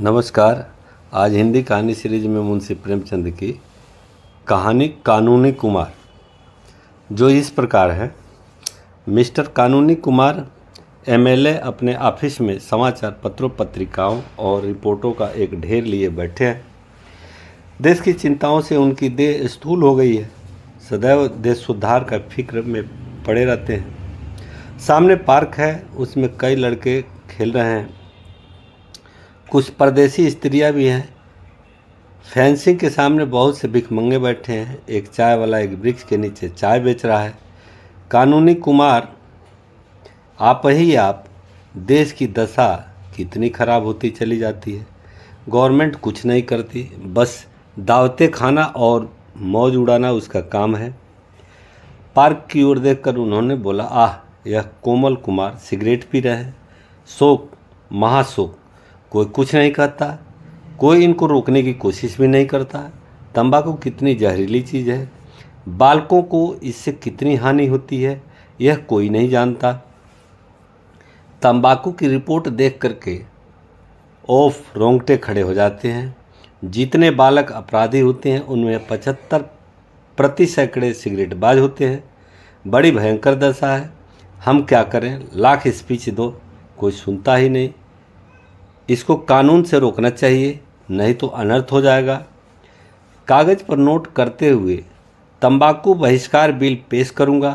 नमस्कार। आज हिंदी कहानी सीरीज में मुंशी प्रेमचंद की कहानी कानूनी कुमार, जो इस प्रकार है। मिस्टर कानूनी कुमार एमएलए अपने ऑफिस में समाचार पत्रों, पत्रिकाओं और रिपोर्टों का एक ढेर लिए बैठे हैं। देश की चिंताओं से उनकी देह स्थूल हो गई है। सदैव देश उद्धार का फिक्र में पड़े रहते हैं। सामने पार्क है, उसमें कई लड़के खेल रहे हैं। कुछ परदेसी स्त्रियां भी हैं। फेंसिंग के सामने बहुत से भिखमंगे बैठे हैं। एक चाय वाला एक वृक्ष के नीचे चाय बेच रहा है। कानूनी कुमार, आप ही आप, देश की दशा कितनी खराब होती चली जाती है। गवर्नमेंट कुछ नहीं करती, बस दावतें खाना और मौज उड़ाना उसका काम है। पार्क की ओर देखकर उन्होंने बोला, आह, यह कोमल कुमार सिगरेट पी रहे हैं। शोक, महाशोक। कोई कुछ नहीं कहता, कोई इनको रोकने की कोशिश भी नहीं करता। तंबाकू कितनी जहरीली चीज़ है, बालकों को इससे कितनी हानि होती है, यह कोई नहीं जानता। तंबाकू की रिपोर्ट देख करके ओफ रोंगटे खड़े हो जाते हैं। जितने बालक अपराधी होते हैं उनमें 75% सिगरेटबाज होते हैं। बड़ी भयंकर दशा है। हम क्या करें, लाख स्पीच दो, कोई सुनता ही नहीं। इसको कानून से रोकना चाहिए, नहीं तो अनर्थ हो जाएगा। कागज़ पर नोट करते हुए तंबाकू बहिष्कार बिल पेश करूंगा।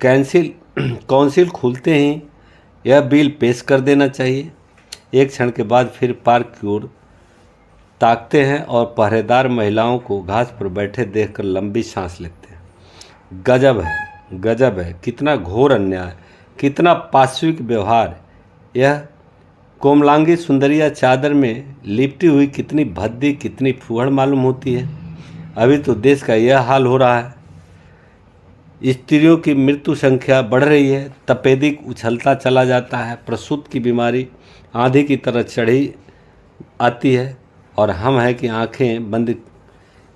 काउंसिल खुलते ही यह बिल पेश कर देना चाहिए। एक क्षण के बाद फिर पार्क की ओर ताकते हैं और पहरेदार महिलाओं को घास पर बैठे देखकर लंबी सांस लेते हैं। गजब है, गजब है, कितना घोर अन्याय, कितना पाशविक व्यवहार। यह कोमलांगी सुंदरिया चादर में लिपटी हुई कितनी भद्दी, कितनी फूहड़ मालूम होती है। अभी तो देश का यह हाल हो रहा है। स्त्रियों की मृत्यु संख्या बढ़ रही है, तपेदिक उछलता चला जाता है, प्रसूत की बीमारी आंधी की तरह चढ़ी आती है और हम हैं कि आंखें बंद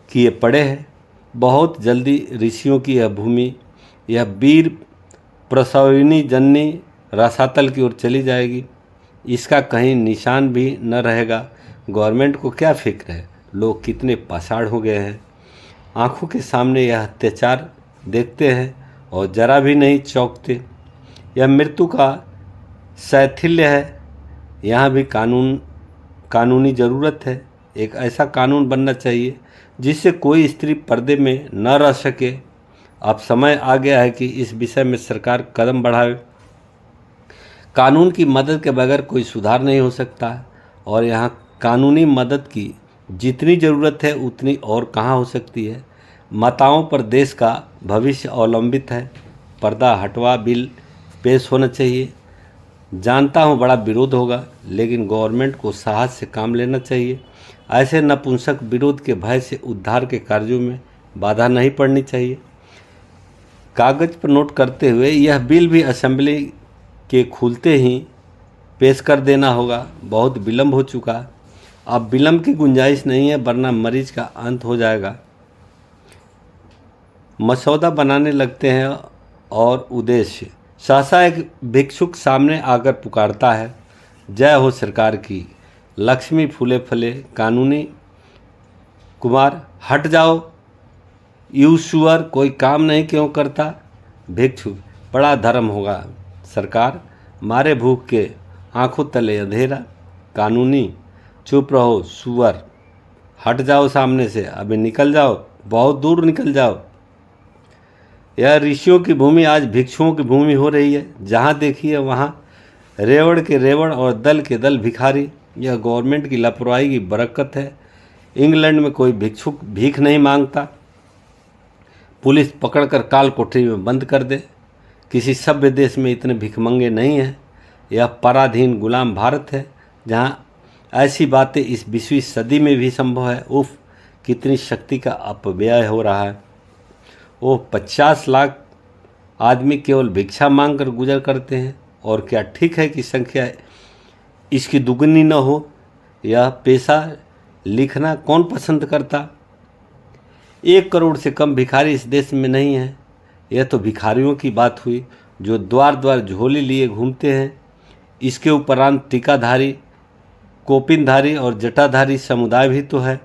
किए पड़े हैं। बहुत जल्दी ऋषियों की यह भूमि, यह वीर प्रसविनी जननी रसातल की ओर चली जाएगी। इसका कहीं निशान भी न रहेगा। गवर्नमेंट को क्या फिक्र है, लोग कितने पाषाण हो गए हैं। आंखों के सामने यह अत्याचार देखते हैं और जरा भी नहीं चौंकते। यह मृत्यु का शैथिल्य है। यहाँ भी कानूनी ज़रूरत है। एक ऐसा कानून बनना चाहिए जिससे कोई स्त्री पर्दे में न रह सके। अब समय आ गया है कि इस विषय में सरकार कदम बढ़ावे। कानून की मदद के बगैर कोई सुधार नहीं हो सकता और यहाँ कानूनी मदद की जितनी ज़रूरत है उतनी और कहाँ हो सकती है। माताओं पर देश का भविष्य अवलंबित है। पर्दा हटवा बिल पेश होना चाहिए। जानता हूँ बड़ा विरोध होगा, लेकिन गवर्नमेंट को साहस से काम लेना चाहिए। ऐसे नपुंसक विरोध के भय से उद्धार के कार्यों में बाधा नहीं पड़नी चाहिए। कागज़ पर नोट करते हुए यह बिल भी असेंबली के खुलते ही पेश कर देना होगा। बहुत विलम्ब हो चुका। अब विलम्ब की गुंजाइश नहीं है, वरना मरीज का अंत हो जाएगा। मसौदा बनाने लगते हैं और उद्देश्य, सहसा एक भिक्षुक सामने आकर पुकारता है, जय हो सरकार की, लक्ष्मी फूले फले। कानूनी कुमार, हट जाओ, यू सुअर, कोई काम नहीं क्यों करता। भिक्षुक, बड़ा धर्म होगा सरकार, मारे भूख के आंखों तले अंधेरा। कानूनी, चुप रहो सुअर, हट जाओ सामने से, अभी निकल जाओ, बहुत दूर निकल जाओ। यह ऋषियों की भूमि आज भिक्षुओं की भूमि हो रही है। जहाँ देखिए वहाँ रेवड़ के रेवड़ और दल के दल भिखारी। यह गवर्नमेंट की लापरवाही की बरकत है। इंग्लैंड में कोई भिक्षुक भीख नहीं मांगता। पुलिस पकड़कर काल कोठरी में बंद कर दे। किसी सभ्य देश में इतने भिखमंगे नहीं हैं। यह पराधीन गुलाम भारत है, जहाँ ऐसी बातें इस 20वीं सदी में भी संभव है। उफ, कितनी शक्ति का अपव्यय हो रहा है। ओह, 50 लाख आदमी केवल भिक्षा मांग कर गुजर करते हैं। और क्या ठीक है कि संख्या इसकी दुगनी न हो। यह पेशा लिखना कौन पसंद करता। 1 करोड़ से कम भिखारी इस देश में नहीं है। यह तो भिखारियों की बात हुई जो द्वार द्वार झोली लिए घूमते हैं। इसके उपरांत टीकाधारी कोपिनधारी और जटाधारी समुदाय भी तो है,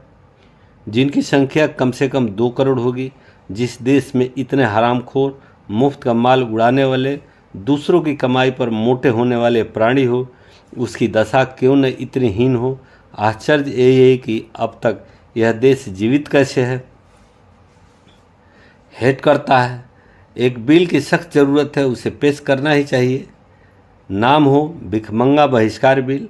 जिनकी संख्या कम से कम 2 करोड़ होगी। जिस देश में इतने हरामखोर, मुफ्त का माल उड़ाने वाले, दूसरों की कमाई पर मोटे होने वाले प्राणी हो, उसकी दशा क्यों न इतनी हीन हो। आश्चर्य यही है कि अब तक यह देश जीवित कैसे है। हेट करता है। एक बिल की सख्त ज़रूरत है, उसे पेश करना ही चाहिए। नाम हो भिखमंगा बहिष्कार बिल।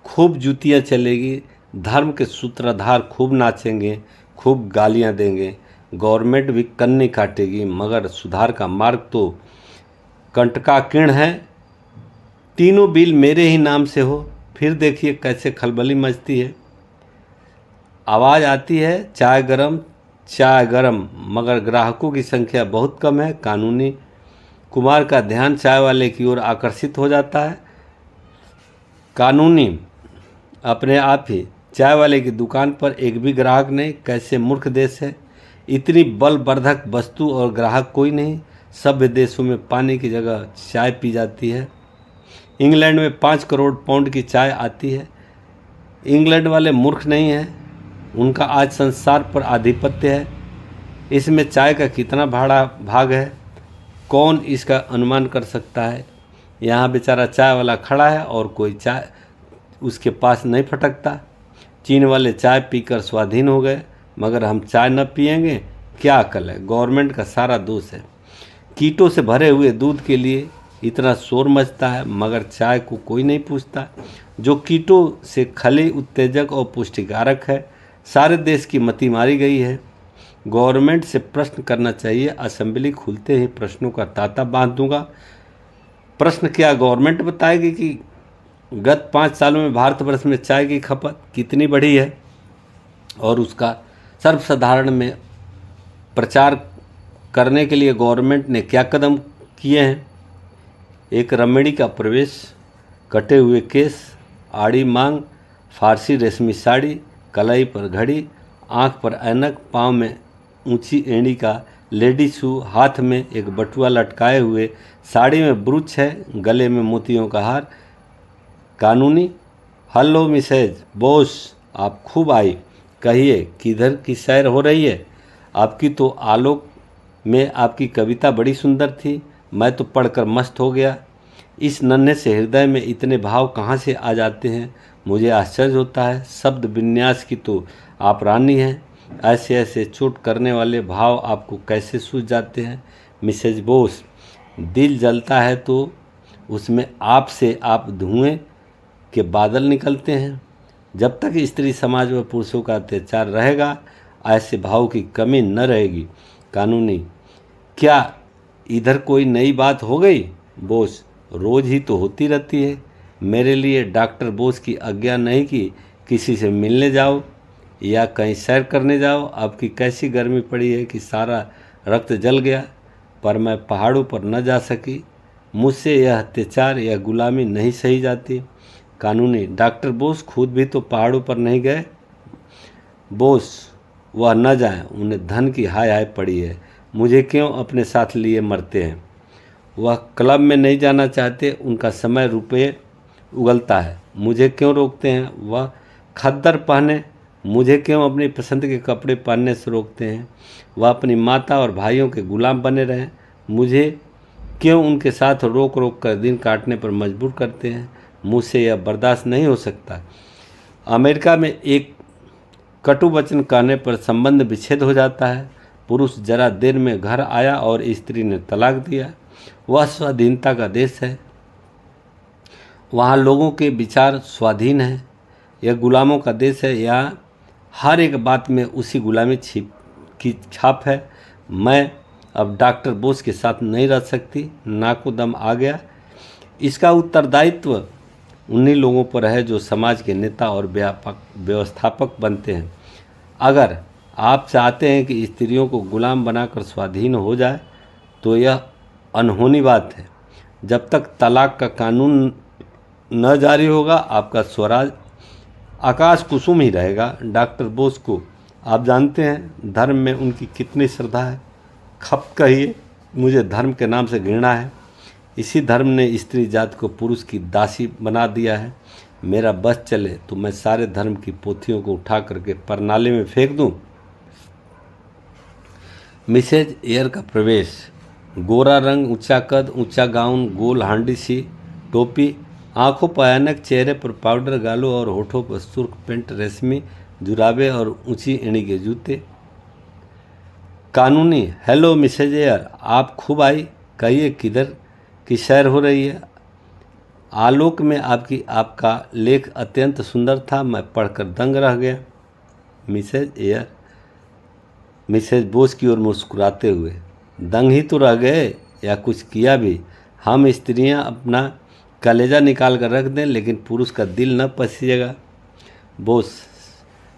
खूब जूतियाँ चलेगी, धर्म के सूत्रधार खूब नाचेंगे, खूब गालियाँ देंगे, गवर्नमेंट भी कन्नी काटेगी, मगर सुधार का मार्ग तो कंटकाकीर्ण है। तीनों बिल मेरे ही नाम से हो, फिर देखिए कैसे खलबली मचती है। आवाज़ आती है चाय गरम, चाय गरम, मगर ग्राहकों की संख्या बहुत कम है। कानूनी कुमार का ध्यान चाय वाले की ओर आकर्षित हो जाता है। कानूनी अपने आप ही चाय वाले की दुकान पर एक भी ग्राहक नहीं। कैसे मूर्ख देश है। इतनी बलवर्धक वस्तु और ग्राहक कोई नहीं। सभ्य देशों में पानी की जगह चाय पी जाती है। इंग्लैंड में 5 करोड़ पाउंड की चाय आती है। इंग्लैंड वाले मूर्ख नहीं हैं, उनका आज संसार पर आधिपत्य है। इसमें चाय का कितना भाड़ा भाग है, कौन इसका अनुमान कर सकता है। यहाँ बेचारा चाय वाला खड़ा है और कोई चाय उसके पास नहीं फटकता। चीन वाले चाय पीकर स्वाधीन हो गए, मगर हम चाय न पिएंगे, क्या अकल है। गवर्नमेंट का सारा दोष है। कीटों से भरे हुए दूध के लिए इतना शोर मचता है, मगर चाय को कोई नहीं पूछता, जो कीटों से खली, उत्तेजक और पुष्टिकारक है। सारे देश की मति मारी गई है। गवर्नमेंट से प्रश्न करना चाहिए। असेंबली खुलते ही प्रश्नों का तांता बांध दूंगा। प्रश्न क्या गवर्नमेंट बताएगी कि गत 5 सालों में भारतवर्ष में चाय की खपत कितनी बढ़ी है और उसका सर्वसाधारण में प्रचार करने के लिए गवर्नमेंट ने क्या कदम किए हैं। एक रमणी का प्रवेश, कटे हुए केस, आड़ी मांग, फारसी रेशमी साड़ी, कलाई पर घड़ी, आँख पर ऐनक, पाँव में ऊंची एड़ी का लेडी शू, हाथ में एक बटुआ लटकाए हुए, साड़ी में ब्रूच है, गले में मोतियों का हार। कानूनी, हेलो मिसेज बॉस, आप खूब आई, कहिए किधर की सैर हो रही है। आपकी तो आलोक में आपकी कविता बड़ी सुंदर थी, मैं तो पढ़कर मस्त हो गया। इस नन्हे से हृदय में इतने भाव कहाँ से आ जाते हैं, मुझे आश्चर्य होता है। शब्द विन्यास की तो आप रानी हैं, ऐसे ऐसे चोट करने वाले भाव आपको कैसे सूझ जाते हैं। मिसेज बोस, दिल जलता है तो उसमें आपसे आप धुएं के बादल निकलते हैं। जब तक स्त्री समाज व पुरुषों का अत्याचार रहेगा, ऐसे भाव की कमी न रहेगी। कानूनी, क्या इधर कोई नई बात हो गई। बोस, रोज ही तो होती रहती है। मेरे लिए डॉक्टर बोस की आज्ञा नहीं कि किसी से मिलने जाओ या कहीं सैर करने जाओ। आपकी कैसी गर्मी पड़ी है कि सारा रक्त जल गया, पर मैं पहाड़ों पर न जा सकी। मुझसे यह अत्याचार या गुलामी नहीं सही जाती। कानूनी, डॉक्टर बोस खुद भी तो पहाड़ों पर नहीं गए। बोस, वह न जाएं, उन्हें धन की हाय हाय पड़ी है। मुझे क्यों अपने साथ लिए मरते हैं। वह क्लब में नहीं जाना चाहते, उनका समय रुपये उगलता है, मुझे क्यों रोकते हैं। वह खद्दर पहने, मुझे क्यों अपनी पसंद के कपड़े पहनने से रोकते हैं। वह अपनी माता और भाइयों के गुलाम बने रहें, मुझे क्यों उनके साथ रोक रोक कर दिन काटने पर मजबूर करते हैं। मुझसे यह बर्दाश्त नहीं हो सकता। अमेरिका में एक कटु वचन कहने पर संबंध विच्छेद हो जाता है। पुरुष जरा देर में घर आया और स्त्री ने तलाक दिया। वह स्वाधीनता का देश है, वहाँ लोगों के विचार स्वाधीन हैं। यह गुलामों का देश है, यहाँ हर एक बात में उसी गुलामी की छाप है। मैं अब डॉक्टर बोस के साथ नहीं रह सकती, नाको दम आ गया। इसका उत्तरदायित्व उन्हीं लोगों पर है जो समाज के नेता और व्यवस्थापक बनते हैं। अगर आप चाहते हैं कि स्त्रियों को गुलाम बनाकर स्वाधीन हो जाए तो यह अनहोनी बात है। जब तक तलाक का कानून न जारी होगा, आपका स्वराज आकाश कुसुम ही रहेगा। डॉक्टर बोस को आप जानते हैं धर्म में उनकी कितनी श्रद्धा है। खप कहिए, मुझे धर्म के नाम से घृणा है। इसी धर्म ने स्त्री जाति को पुरुष की दासी बना दिया है। मेरा बस चले तो मैं सारे धर्म की पोथियों को उठा करके परनाले में फेंक दूं। मिसेज एयर का प्रवेश। गोरा रंग, ऊंचा कद, ऊंचा गाउन, गोल हांडी सी टोपी, आंखों पर ऐनक, चेहरे पर पाउडर, गालों और होठों पर सुर्ख पेंट, रेशमी जुराबे और ऊंची एड़ी के जूते। कानूनी। हेलो मिसेज एयर, आप खूब आई। कहिए किधर की सैर हो रही है? आलोक में आपका लेख अत्यंत सुंदर था, मैं पढ़कर दंग रह गया। मिसेज एयर मिसेज बोस की ओर मुस्कुराते हुए, दंग ही तो रह गए या कुछ किया भी? हम स्त्रियां अपना कलेजा निकाल कर रख दें लेकिन पुरुष का दिल न पसीजेगा। बोस,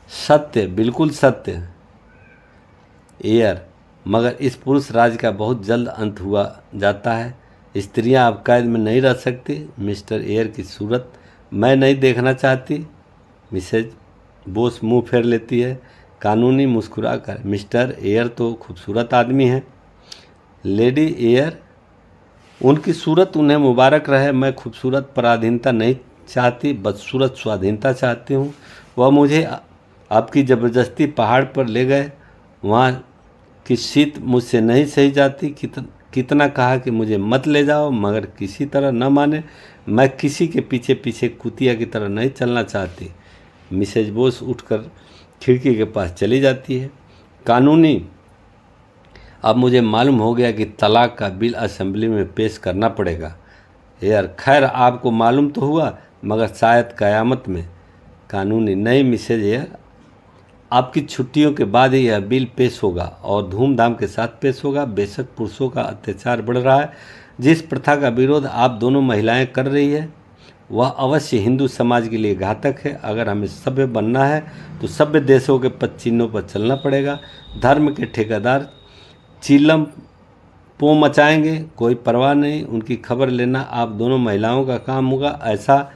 सत्य, बिल्कुल सत्य। एयर, मगर इस पुरुष राज का बहुत जल्द अंत हुआ जाता है। स्त्रियां अब कैद में नहीं रह सकती। मिस्टर एयर की सूरत मैं नहीं देखना चाहती। मिसेज बोस मुंह फेर लेती है। कानूनी मुस्कुरा कर, मिस्टर एयर तो खूबसूरत आदमी हैं। लेडी एयर, उनकी सूरत उन्हें मुबारक रहे। मैं खूबसूरत पराधीनता नहीं चाहती, बदसूरत स्वाधीनता चाहती हूँ। वह मुझे आपकी ज़बरदस्ती पहाड़ पर ले गए, वहाँ की शीत मुझसे नहीं सही जाती। कितना कहा कि मुझे मत ले जाओ, मगर किसी तरह न माने। मैं किसी के पीछे पीछे कुतिया की तरह नहीं चलना चाहती। मिसेज बोस उठकर खिड़की के पास चली जाती है। कानूनी, अब मुझे मालूम हो गया कि तलाक का बिल असेंबली में पेश करना पड़ेगा। यार, खैर आपको मालूम तो हुआ, मगर शायद क़यामत में। कानूनी, नहीं मिसेज एयर, आपकी छुट्टियों के बाद ही यह बिल पेश होगा और धूमधाम के साथ पेश होगा। बेशक पुरुषों का अत्याचार बढ़ रहा है। जिस प्रथा का विरोध आप दोनों महिलाएं कर रही है वह अवश्य हिंदू समाज के लिए घातक है। अगर हमें सभ्य बनना है तो सभ्य देशों के पद चिन्हों पर चलना पड़ेगा। धर्म के ठेकेदार चिल्लम पो मचाएंगे, कोई परवाह नहीं, उनकी खबर लेना आप दोनों महिलाओं का काम होगा। ऐसा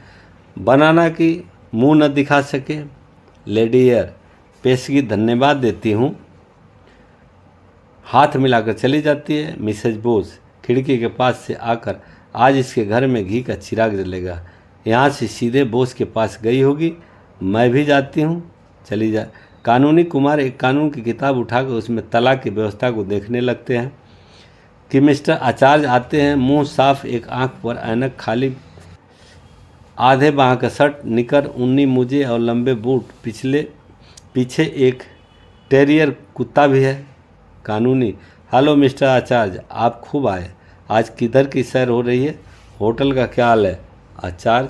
बनाना कि मुंह न दिखा सके। लेडी एयर, पेशगी धन्यवाद देती हूँ, हाथ मिलाकर चली जाती है। मिसेज बोस खिड़की के पास से आकर, आज इसके घर में घी का चिराग जलेगा। यहाँ से सीधे बोस के पास गई होगी। मैं भी जाती हूँ, चली जा। कानूनी कुमार एक कानून की किताब उठाकर उसमें तलाक की व्यवस्था को देखने लगते हैं कि मिस्टर आचार्य आते हैं। मुंह साफ, एक आंख पर ऐनक, खाली आधे बाह का शर्ट, निकर, ऊनी मोजे और लंबे बूट। पीछे एक टेरियर कुत्ता भी है। कानूनी, हेलो मिस्टर आचार्य, आप खूब आए। आज किधर की सैर हो रही है? होटल का क्या हाल है? आचार्य,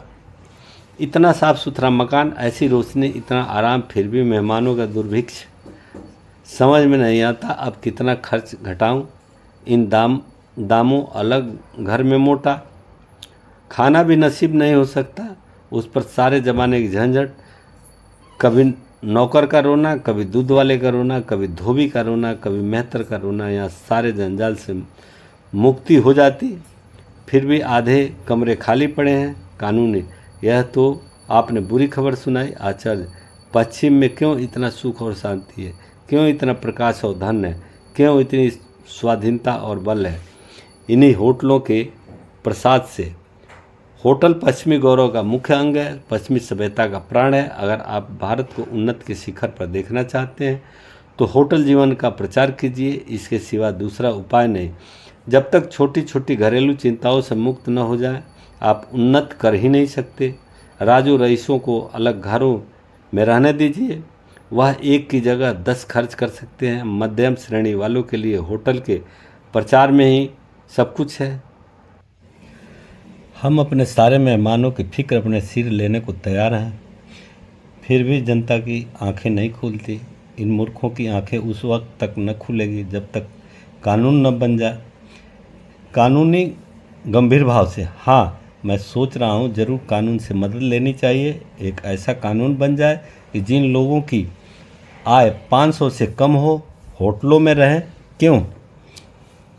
इतना साफ सुथरा मकान, ऐसी रोशनी, इतना आराम, फिर भी मेहमानों का दुर्भिक्ष। समझ में नहीं आता अब कितना खर्च घटाऊं। इन दामों अलग, घर में मोटा, खाना भी नसीब नहीं हो सकता। उस पर सारे ज़माने की झंझट, कभी नौकर का रोना, कभी दूध वाले का रोना, कभी धोबी का रोना, कभी मेहतर का रोना। यहाँ सारे जंजाल से मुक्ति हो जाती, फिर भी आधे कमरे खाली पड़े हैं। कानूनी, यह तो आपने बुरी खबर सुनाई। आचार्य, पश्चिम में क्यों इतना सुख और शांति है? क्यों इतना प्रकाश और धन है? क्यों इतनी स्वाधीनता और बल है? इन्हीं होटलों के प्रसाद से। होटल पश्चिमी गौरव का मुख्य अंग है, पश्चिमी सभ्यता का प्राण है। अगर आप भारत को उन्नत के शिखर पर देखना चाहते हैं तो होटल जीवन का प्रचार कीजिए, इसके सिवा दूसरा उपाय नहीं। जब तक छोटी छोटी घरेलू चिंताओं से मुक्त न हो जाए आप उन्नत कर ही नहीं सकते। राजू रईसों को अलग घरों में रहने दीजिए, वह एक की जगह 10 खर्च कर सकते हैं। मध्यम श्रेणी वालों के लिए होटल के प्रचार में ही सब कुछ है। हम अपने सारे मेहमानों की फिक्र अपने सिर लेने को तैयार हैं, फिर भी जनता की आंखें नहीं खुलती। इन मूर्खों की आंखें उस वक्त तक न खुलेगी जब तक कानून न बन जाए। कानूनी गंभीर भाव से, हाँ, मैं सोच रहा हूँ जरूर कानून से मदद लेनी चाहिए। एक ऐसा कानून बन जाए कि जिन लोगों की आय 500 से कम हो होटलों में रहें। क्यों?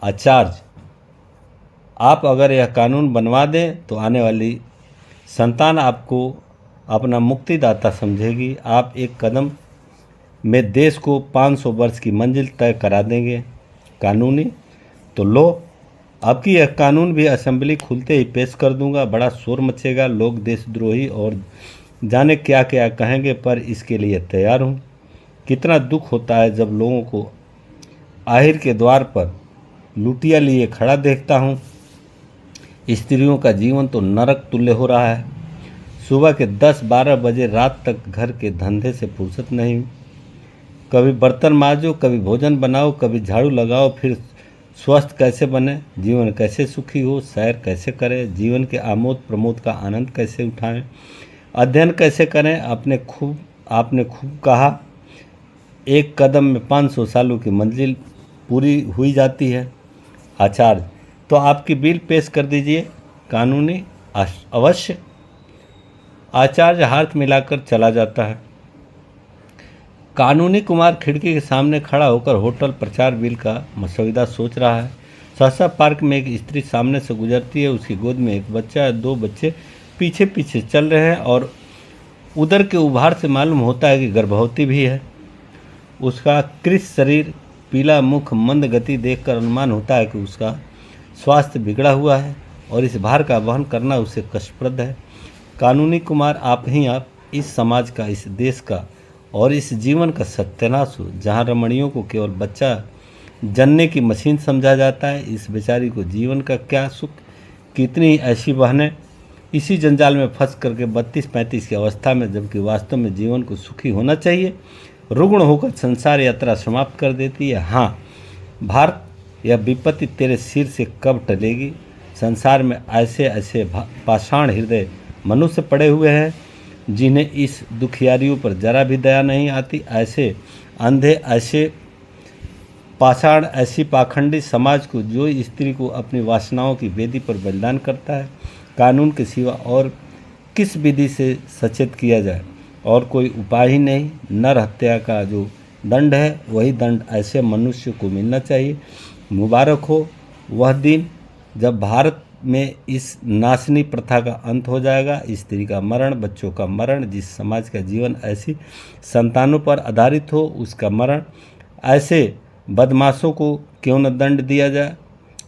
आचार्य, आप अगर यह कानून बनवा दें तो आने वाली संतान आपको अपना मुक्तिदाता समझेगी। आप एक कदम में देश को 500 वर्ष की मंजिल तय करा देंगे। कानूनी, तो लो, अब की यह कानून भी असेंबली खुलते ही पेश कर दूंगा। बड़ा शोर मचेगा, लोग देशद्रोही और जाने क्या क्या कहेंगे, पर इसके लिए तैयार हूँ। कितना दुख होता है जब लोगों को आहिर के द्वार पर लुटिया लिए खड़ा देखता हूँ। स्त्रियों का जीवन तो नरक तुल्य हो रहा है। सुबह के 10-12 बजे रात तक घर के धंधे से फुर्सत नहीं। कभी बर्तन मांजो, कभी भोजन बनाओ, कभी झाड़ू लगाओ। फिर स्वस्थ कैसे बने, जीवन कैसे सुखी हो, सैर कैसे करें, जीवन के आमोद प्रमोद का आनंद कैसे उठाएं, अध्ययन कैसे करें। आपने खूब कहा, एक कदम में 500 सालों की मंजिल पूरी हुई जाती है। आचार्य, तो आपकी बिल पेश कर दीजिए। कानूनी अवश्य। आचार्य हाथ मिलाकर चला जाता है। कानूनी कुमार खिड़की के सामने खड़ा होकर होटल प्रचार बिल का मसौदा सोच रहा है। सहसा पार्क में एक स्त्री सामने से गुजरती है। उसकी गोद में एक बच्चा है। 2 बच्चे पीछे पीछे चल रहे हैं और उदर के उभार से मालूम होता है कि गर्भवती भी है। उसका कृश शरीर, पीला मुख, मंद गति देखकर अनुमान होता है कि उसका स्वास्थ्य बिगड़ा हुआ है और इस भार का वहन करना उसे कष्टप्रद है। कानूनी कुमार, आप इस समाज का, इस देश का और इस जीवन का सत्यानाश हो। जहाँ रमणियों को केवल बच्चा जनने की मशीन समझा जाता है, इस बेचारी को जीवन का क्या सुख। कितनी ऐसी बहनें इसी जंजाल में फंस करके 32-35 की अवस्था में, जबकि वास्तव में जीवन को सुखी होना चाहिए, रुग्ण होकर संसार यात्रा समाप्त कर देती है। हाँ भारत, यह विपत्ति तेरे सिर से कब टलेगी। संसार में ऐसे ऐसे पाषाण हृदय मनुष्य पड़े हुए हैं जिन्हें इस दुखियारियों पर जरा भी दया नहीं आती। ऐसे अंधे, ऐसे पाषाण, ऐसी पाखंडी समाज को जो स्त्री को अपनी वासनाओं की वेदी पर बलिदान करता है। कानून के सिवा और किस विधि से सचेत किया जाए, और कोई उपाय ही नहीं। नर हत्या का जो दंड है वही दंड ऐसे मनुष्य को मिलना चाहिए। मुबारक हो वह दिन जब भारत में इस नाशनी प्रथा का अंत हो जाएगा। स्त्री का मरण, बच्चों का मरण, जिस समाज का जीवन ऐसी संतानों पर आधारित हो उसका मरण। ऐसे बदमाशों को क्यों न दंड दिया जाए।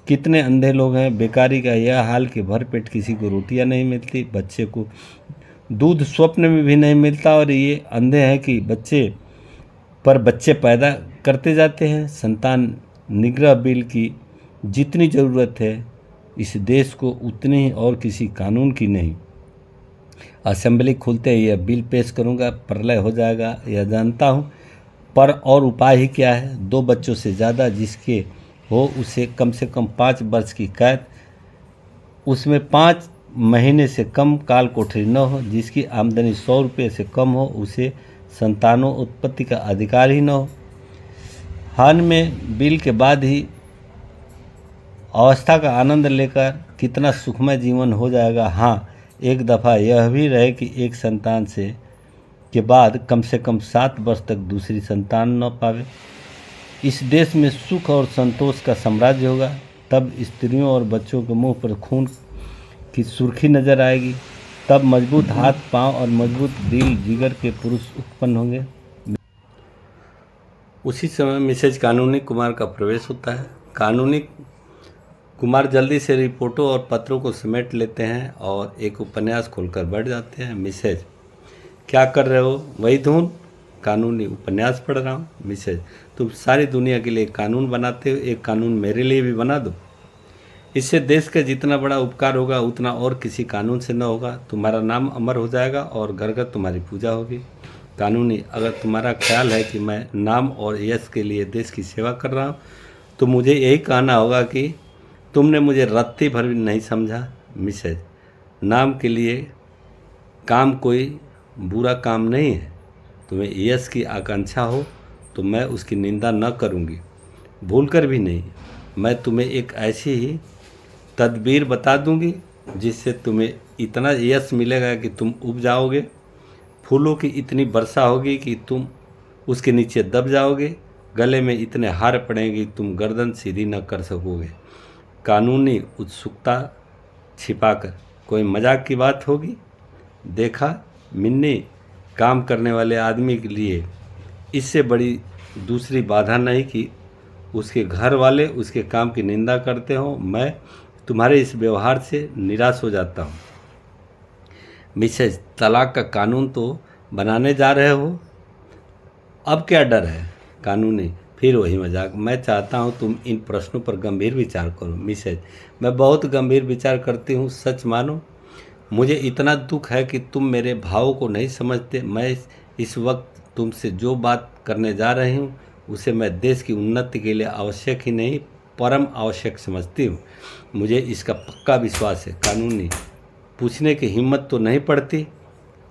कितने अंधे लोग हैं। बेकारी का यह हाल कि भरपेट किसी को रोटियां नहीं मिलती, बच्चे को दूध स्वप्न में भी नहीं मिलता, और ये अंधे हैं कि बच्चे पैदा करते जाते हैं। संतान निग्रह बिल की जितनी ज़रूरत है इस देश को, उतनी ही और किसी कानून की नहीं। असेंबली खुलते ही यह बिल पेश करूंगा। प्रलय हो जाएगा यह जानता हूं, पर और उपाय ही क्या है। 2 बच्चों से ज़्यादा जिसके हो उसे कम से कम 5 वर्ष की कैद, उसमें 5 महीने से कम काल कोठरी न हो। जिसकी आमदनी 100 रुपये से कम हो उसे संतानों उत्पत्ति का अधिकार ही न हो। हाल में बिल के बाद ही अवस्था का आनंद लेकर कितना सुखमय जीवन हो जाएगा। हाँ, एक दफ़ा यह भी रहे कि एक संतान के बाद कम से कम 7 वर्ष तक दूसरी संतान न पावे। इस देश में सुख और संतोष का साम्राज्य होगा। तब स्त्रियों और बच्चों के मुंह पर खून की सुर्खी नजर आएगी। तब मजबूत हाथ पांव और मजबूत दिल जिगर के पुरुष उत्पन्न होंगे। उसी समय मिसेज कानूनी कुमार का प्रवेश होता है। कानूनी कुमार जल्दी से रिपोर्टों और पत्रों को समेट लेते हैं और एक उपन्यास खोलकर बैठ जाते हैं। मिसेज, क्या कर रहे हो? वही धुन। कानूनी, उपन्यास पढ़ रहा हूँ। मिसेज, तुम सारी दुनिया के लिए कानून बनाते हो, एक कानून मेरे लिए भी बना दो। इससे देश का जितना बड़ा उपकार होगा उतना और किसी कानून से न होगा। तुम्हारा नाम अमर हो जाएगा और घर घर तुम्हारी पूजा होगी। कानूनी, अगर तुम्हारा ख्याल है कि मैं नाम और यश के लिए देश की सेवा कर रहा हूँ तो मुझे यही कहना होगा कि तुमने मुझे रत्ती भर भी नहीं समझा। मिसेज, नाम के लिए काम कोई बुरा काम नहीं है। तुम्हें यश की आकांक्षा हो तो मैं उसकी निंदा न करूँगी, भूलकर भी नहीं। मैं तुम्हें एक ऐसी ही तदबीर बता दूंगी जिससे तुम्हें इतना यश मिलेगा कि तुम उब जाओगे। फूलों की इतनी वर्षा होगी कि तुम उसके नीचे दब जाओगे। गले में इतने हार पड़ेंगे कि तुम गर्दन सीधी न कर सकोगे। कानूनी उत्सुकता छिपाकर, कोई मजाक की बात होगी? देखा मिन्नी, काम करने वाले आदमी के लिए इससे बड़ी दूसरी बाधा नहीं कि उसके घर वाले उसके काम की निंदा करते हो। मैं तुम्हारे इस व्यवहार से निराश हो जाता हूँ। मिसेज, तलाक का कानून तो बनाने जा रहे हो, अब क्या डर है? कानूनी, फिर वही मजाक। मैं चाहता हूँ तुम इन प्रश्नों पर गंभीर विचार करो। मिसेज, मैं बहुत गंभीर विचार करती हूँ, सच मानो। मुझे इतना दुख है कि तुम मेरे भावों को नहीं समझते। मैं इस वक्त तुमसे जो बात करने जा रही हूँ उसे मैं देश की उन्नति के लिए आवश्यक ही नहीं, परम आवश्यक समझती हूँ। मुझे इसका पक्का विश्वास है। कानूनी, पूछने की हिम्मत तो नहीं पड़ती?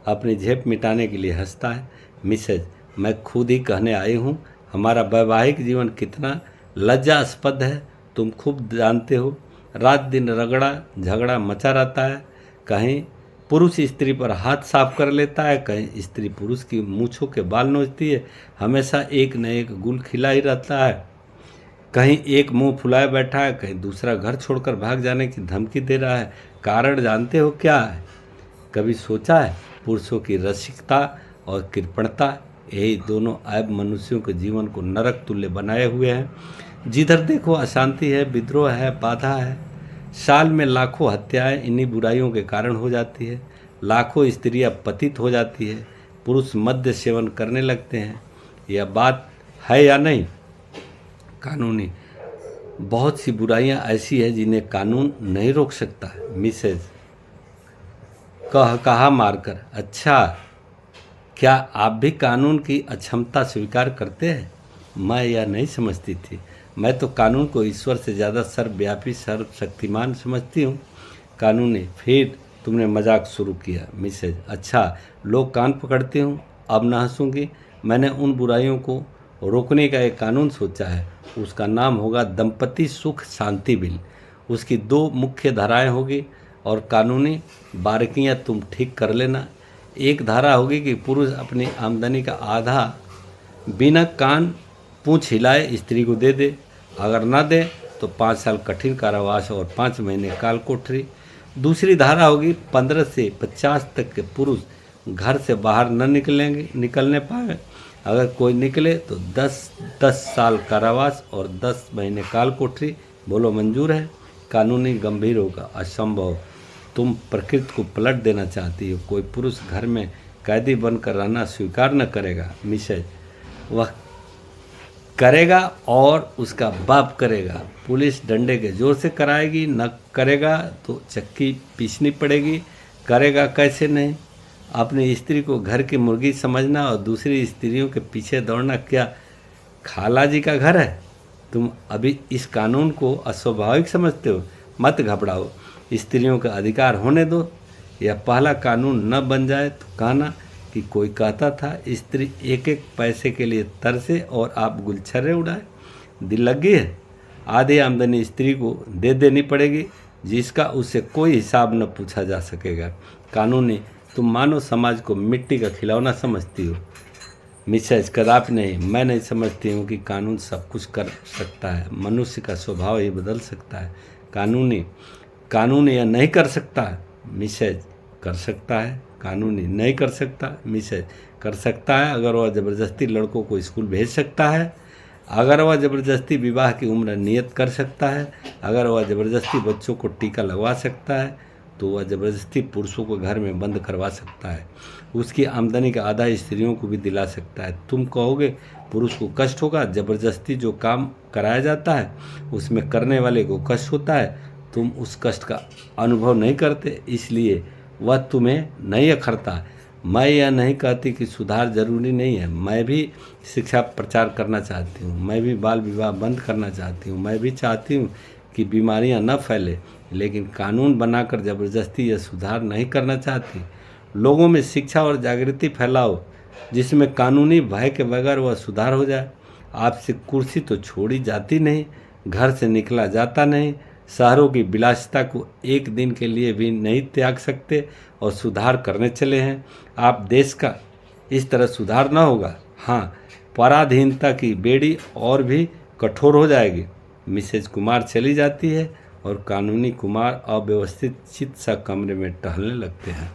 अपनी झेप मिटाने के लिए हंसता है। मिसेज, मैं खुद ही कहने आई हूँ, हमारा वैवाहिक जीवन कितना लज्जास्पद है, तुम खूब जानते हो। रात दिन रगड़ा झगड़ा मचा रहता है। कहीं पुरुष स्त्री पर हाथ साफ कर लेता है, कहीं स्त्री पुरुष की मूछों के बाल नोचती है। हमेशा एक न एक गुल खिला ही रहता है। कहीं एक मुंह फुलाए बैठा है, कहीं दूसरा घर छोड़कर भाग जाने की धमकी दे रहा है। कारण जानते हो क्या है? कभी सोचा है? पुरुषों की रसिकता और कृपणता, यही दोनों ऐब मनुष्यों के जीवन को नरक तुल्य बनाए हुए हैं। जिधर देखो अशांति है, विद्रोह है, बाधा है। साल में लाखों हत्याएं इन्हीं बुराइयों के कारण हो जाती है। लाखों स्त्रियां पतित हो जाती है, पुरुष मद्य सेवन करने लगते हैं। यह बात है या नहीं? कानूनी, बहुत सी बुराइयां ऐसी है जिन्हें कानून नहीं रोक सकता। मिसेज, कहा मारकर, अच्छा, क्या आप भी कानून की अक्षमता स्वीकार करते हैं? मैं यह नहीं समझती थी। मैं तो कानून को ईश्वर से ज़्यादा सर्वव्यापी सर्वशक्तिमान समझती हूँ। कानूनी, फिर तुमने मजाक शुरू किया। मिसेज, अच्छा, लोग कान पकड़ती हूँ, अब न हंसूंगी। मैंने उन बुराइयों को रोकने का एक कानून सोचा है। उसका नाम होगा दंपति सुख शांति बिल। उसकी 2 मुख्य धाराएं होगी और कानूनी बारीकियां तुम ठीक कर लेना। एक धारा होगी कि पुरुष अपनी आमदनी का आधा बिना कान पूंछ हिलाए स्त्री को दे दे, अगर ना दे तो 5 साल कठिन कारावास और 5 महीने काल कोठरी। दूसरी धारा होगी 15 से 50 तक के पुरुष घर से बाहर न निकलने पाए। अगर कोई निकले तो 10 साल कारावास और 10 महीने काल कोठरी। बोलो मंजूर है? कानूनी गंभीर होगा। असंभव, तुम प्रकृति को पलट देना चाहती हो। कोई पुरुष घर में कैदी बनकर रहना स्वीकार न करेगा। मिसेज, वह करेगा और उसका बाप करेगा। पुलिस डंडे के जोर से कराएगी, न करेगा तो चक्की पीसनी पड़ेगी। करेगा कैसे नहीं? अपनी स्त्री को घर की मुर्गी समझना और दूसरी स्त्रियों के पीछे दौड़ना क्या खाला जी का घर है? तुम अभी इस कानून को अस्वाभाविक समझते हो। मत घबराओ, स्त्रियों का अधिकार होने दो। यह पहला कानून न बन जाए तो कहना कि कोई कहता था स्त्री एक एक पैसे के लिए तरसे और आप गुलछर्रे उड़ाए। दिल लगी है? आधी आमदनी स्त्री को दे देनी पड़ेगी, जिसका उससे कोई हिसाब न पूछा जा सकेगा। कानूनी, तुम मानव समाज को मिट्टी का खिलौना समझती हो। मिसेज, कदापि नहीं। मैं नहीं समझती हूँ कि कानून सब कुछ कर सकता है। मनुष्य का स्वभाव ही बदल सकता है। कानूनी, कानून यह नहीं कर सकता। मिसेज, कर सकता है। कानूनी, नहीं कर सकता। मिसेज, कर सकता है। अगर वह ज़बरदस्ती लड़कों को स्कूल भेज सकता है, अगर वह ज़बरदस्ती विवाह की उम्र नियत कर सकता है, अगर वह ज़बरदस्ती बच्चों को टीका लगवा सकता है, तो वह ज़बरदस्ती पुरुषों को घर में बंद करवा सकता है। उसकी आमदनी का आधा स्त्रियों को भी दिला सकता है। तुम कहोगे पुरुष को कष्ट होगा। ज़बरदस्ती जो काम कराया जाता है उसमें करने वाले को कष्ट होता है। तुम उस कष्ट का अनुभव नहीं करते, इसलिए वह तुम्हें नहीं अखरता। मैं यह नहीं कहती कि सुधार जरूरी नहीं है। मैं भी शिक्षा प्रचार करना चाहती हूँ। मैं भी बाल विवाह बंद करना चाहती हूँ। मैं भी चाहती हूँ कि बीमारियाँ न फैले, लेकिन कानून बनाकर ज़बरदस्ती यह सुधार नहीं करना चाहती। लोगों में शिक्षा और जागृति फैलाओ, जिसमें कानूनी भय के बगैर वह सुधार हो जाए। आपसे कुर्सी तो छोड़ी जाती नहीं, घर से निकला जाता नहीं, शहरों की विलासिता को एक दिन के लिए भी नहीं त्याग सकते और सुधार करने चले हैं। आप देश का इस तरह सुधार न होगा। हाँ, पराधीनता की बेड़ी और भी कठोर हो जाएगी। मिसेज कुमार चली जाती है और कानूनी कुमार अव्यवस्थित चित्त सा कमरे में टहलने लगते हैं।